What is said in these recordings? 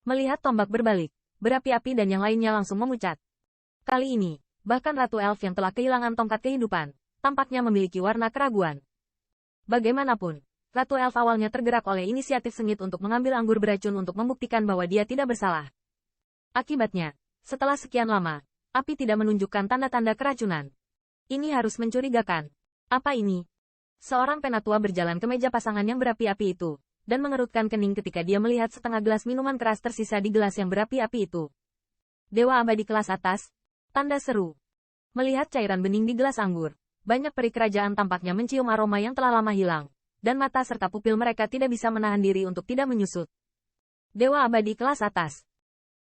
Melihat tombak berbalik, berapi-api dan yang lainnya langsung memucat. Kali ini, bahkan Ratu Elf yang telah kehilangan tongkat kehidupan, tampaknya memiliki warna keraguan. Bagaimanapun, Ratu Elf awalnya tergerak oleh inisiatif sengit untuk mengambil anggur beracun untuk membuktikan bahwa dia tidak bersalah. Akibatnya, setelah sekian lama, api tidak menunjukkan tanda-tanda keracunan. Ini harus mencurigakan. Apa ini? Seorang penatua berjalan ke meja pasangan yang berapi-api itu, dan mengerutkan kening ketika dia melihat setengah gelas minuman keras tersisa di gelas yang berapi-api itu. Dewa abadi kelas atas? Tanda seru. Melihat cairan bening di gelas anggur, banyak peri kerajaan tampaknya mencium aroma yang telah lama hilang, dan mata serta pupil mereka tidak bisa menahan diri untuk tidak menyusut. Dewa abadi kelas atas.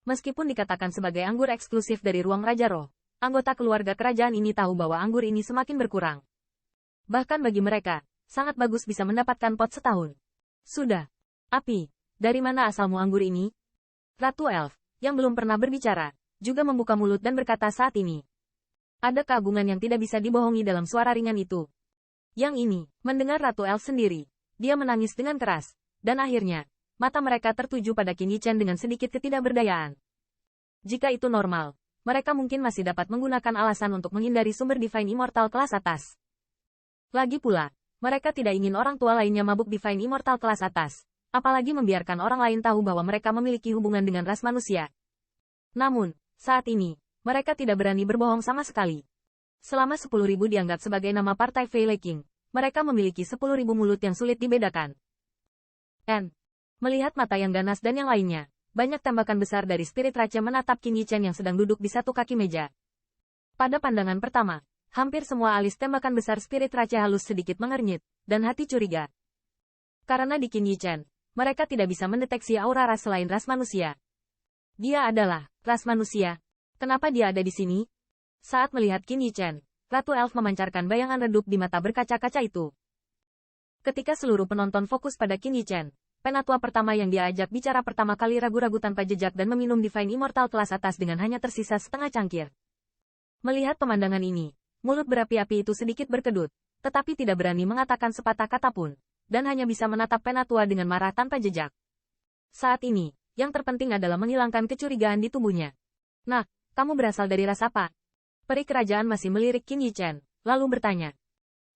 Meskipun dikatakan sebagai anggur eksklusif dari ruang Raja Roh, anggota keluarga kerajaan ini tahu bahwa anggur ini semakin berkurang. Bahkan bagi mereka, sangat bagus bisa mendapatkan pot setahun. Sudah. Api, dari mana asalmu anggur ini? Ratu Elf, yang belum pernah berbicara, juga membuka mulut dan berkata saat ini. Ada keagungan yang tidak bisa dibohongi dalam suara ringan itu. Yang ini, mendengar Ratu Elf sendiri, dia menangis dengan keras, dan akhirnya, mata mereka tertuju pada Qin Yichen dengan sedikit ketidakberdayaan. Jika itu normal, mereka mungkin masih dapat menggunakan alasan untuk menghindari sumber Divine Immortal kelas atas. Lagi pula, mereka tidak ingin orang tua lainnya mabuk Divine Immortal kelas atas, apalagi membiarkan orang lain tahu bahwa mereka memiliki hubungan dengan ras manusia. Namun, saat ini, mereka tidak berani berbohong sama sekali. Selama 10.000 dianggap sebagai nama partai Fei King, mereka memiliki 10.000 mulut yang sulit dibedakan. Melihat mata yang ganas dan yang lainnya, banyak tembakan besar dari Spirit Rache menatap Qin Yichen yang sedang duduk di satu kaki meja. Pada pandangan pertama, hampir semua alis tembakan besar Spirit Rache halus sedikit mengernyit, dan hati curiga. Karena di Qin Yichen, mereka tidak bisa mendeteksi aura ras selain ras manusia. Dia adalah ras manusia. Kenapa dia ada di sini? Saat melihat Qin Yichen, Ratu Elf memancarkan bayangan redup di mata berkaca-kaca itu. Ketika seluruh penonton fokus pada Qin Yichen, penatua pertama yang dia ajak bicara pertama kali ragu-ragu tanpa jejak dan meminum Divine Immortal kelas atas dengan hanya tersisa setengah cangkir. Melihat pemandangan ini, mulut berapi-api itu sedikit berkedut, tetapi tidak berani mengatakan sepatah kata pun, dan hanya bisa menatap penatua dengan marah tanpa jejak. Saat ini, yang terpenting adalah menghilangkan kecurigaan di tubuhnya. Nah, kamu berasal dari ras apa? Peri kerajaan masih melirik Qin Yichen, lalu bertanya.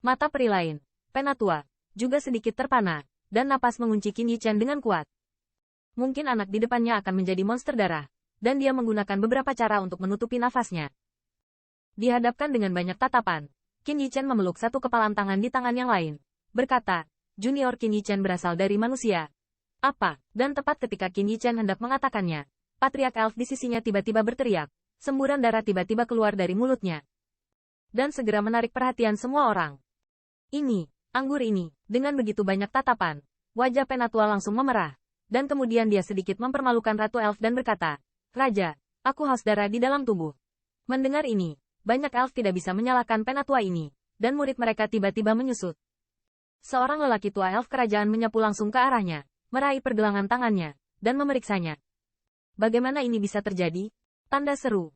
Mata peri lain, penatua, juga sedikit terpana, dan napas mengunci Qin Yichen dengan kuat. Mungkin anak di depannya akan menjadi monster darah, dan dia menggunakan beberapa cara untuk menutupi nafasnya. Dihadapkan dengan banyak tatapan, Qin Yichen memeluk satu kepalan tangan di tangan yang lain, berkata, Junior Qin Yichen berasal dari manusia. Apa? Dan tepat ketika Qin Yichen hendak mengatakannya, Patriark Elf di sisinya tiba-tiba berteriak, semburan darah tiba-tiba keluar dari mulutnya. Dan segera menarik perhatian semua orang. Ini, anggur ini, dengan begitu banyak tatapan, wajah penatua langsung memerah, dan kemudian dia sedikit mempermalukan Ratu Elf dan berkata, Raja, aku haus darah di dalam tubuh. Mendengar ini, banyak elf tidak bisa menyalahkan penatua ini, dan murid mereka tiba-tiba menyusut. Seorang lelaki tua elf kerajaan menyapu langsung ke arahnya, meraih pergelangan tangannya, dan memeriksanya. Bagaimana ini bisa terjadi? Tanda seru.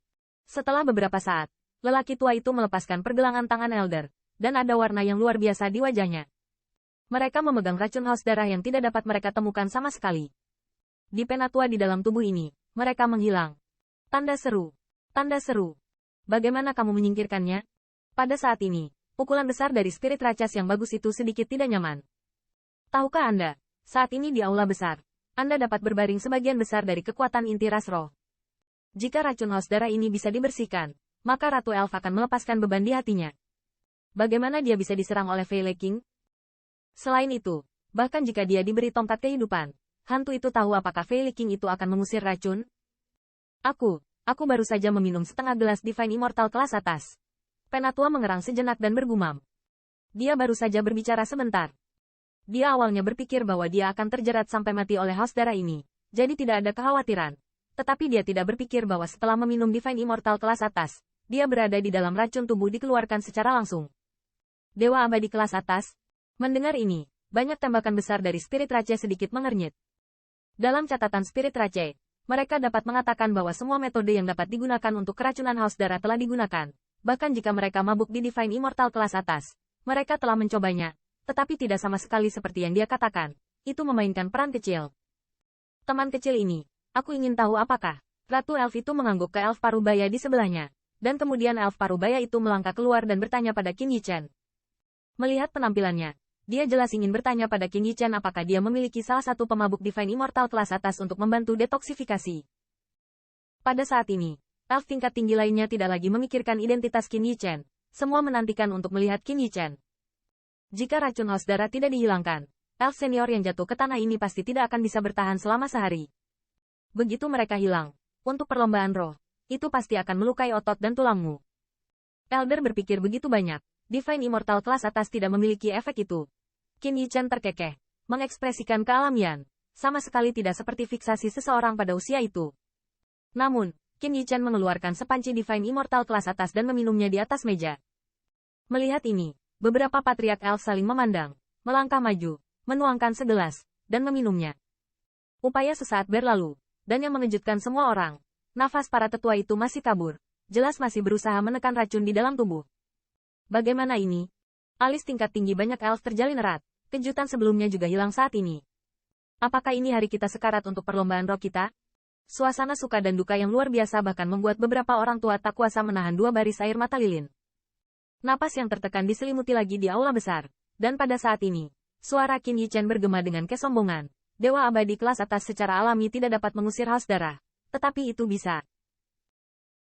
Setelah beberapa saat, lelaki tua itu melepaskan pergelangan tangan Elder, dan ada warna yang luar biasa di wajahnya. Mereka memegang racun haus darah yang tidak dapat mereka temukan sama sekali. Di penatua di dalam tubuh ini, mereka menghilang. Tanda seru. Tanda seru. Bagaimana kamu menyingkirkannya? Pada saat ini, pukulan besar dari Spirit Rachas yang bagus itu sedikit tidak nyaman. Tahukah Anda, saat ini di aula besar, Anda dapat berbaring sebagian besar dari kekuatan inti ras roh. Jika racun haus darah ini bisa dibersihkan, maka Ratu Elf akan melepaskan beban di hatinya. Bagaimana dia bisa diserang oleh Fei King? Selain itu, bahkan jika dia diberi tongkat kehidupan, hantu itu tahu apakah Fei King itu akan mengusir racun? Aku baru saja meminum setengah gelas Divine Immortal kelas atas. Penatua mengerang sejenak dan bergumam. Dia baru saja berbicara sebentar. Dia awalnya berpikir bahwa dia akan terjerat sampai mati oleh haus darah ini, jadi tidak ada kekhawatiran. Tetapi dia tidak berpikir bahwa setelah meminum Divine Immortal kelas atas, dia berada di dalam racun tubuh dikeluarkan secara langsung. Dewa abadi kelas atas? Mendengar ini, banyak tembakan besar dari Spirit Rache sedikit mengernyit. Dalam catatan Spirit Rache, mereka dapat mengatakan bahwa semua metode yang dapat digunakan untuk keracunan haus darah telah digunakan. Bahkan jika mereka mabuk di Divine Immortal kelas atas, mereka telah mencobanya, tetapi tidak sama sekali seperti yang dia katakan. Itu memainkan peran kecil. Teman kecil ini, Aku ingin tahu apakah Ratu Elf itu mengangguk ke elf parubaya di sebelahnya. Dan kemudian elf parubaya itu melangkah keluar dan bertanya pada Qin Yichen. Melihat penampilannya, dia jelas ingin bertanya pada Qin Yichen apakah dia memiliki salah satu pemabuk Divine Immortal kelas atas untuk membantu detoksifikasi. Pada saat ini, elf tingkat tinggi lainnya tidak lagi memikirkan identitas Qin Yichen. Semua menantikan untuk melihat Qin Yichen. Jika racun haus darah tidak dihilangkan, elf senior yang jatuh ke tanah ini pasti tidak akan bisa bertahan selama sehari. Begitu mereka hilang, untuk perlombaan roh, itu pasti akan melukai otot dan tulangmu. Elder berpikir begitu banyak, Divine Immortal kelas atas tidak memiliki efek itu. Qin Yichen terkekeh, mengekspresikan kealamian, sama sekali tidak seperti fiksasi seseorang pada usia itu. Namun, Qin Yichen mengeluarkan sepanci Divine Immortal kelas atas dan meminumnya di atas meja. Melihat ini, beberapa patriark elf saling memandang, melangkah maju, menuangkan segelas, dan meminumnya. Upaya sesaat berlalu, dan yang mengejutkan semua orang, nafas para tetua itu masih kabur, jelas masih berusaha menekan racun di dalam tubuh. Bagaimana ini? Alis tingkat tinggi banyak elf terjalin erat, kejutan sebelumnya juga hilang saat ini. Apakah ini hari kita sekarat untuk perlombaan roh kita? Suasana suka dan duka yang luar biasa bahkan membuat beberapa orang tua tak kuasa menahan dua baris air mata lilin. Napas yang tertekan diselimuti lagi di aula besar, dan pada saat ini, suara Qin Yichen bergema dengan kesombongan. Dewa abadi kelas atas secara alami tidak dapat mengusir haus darah. Tetapi itu bisa.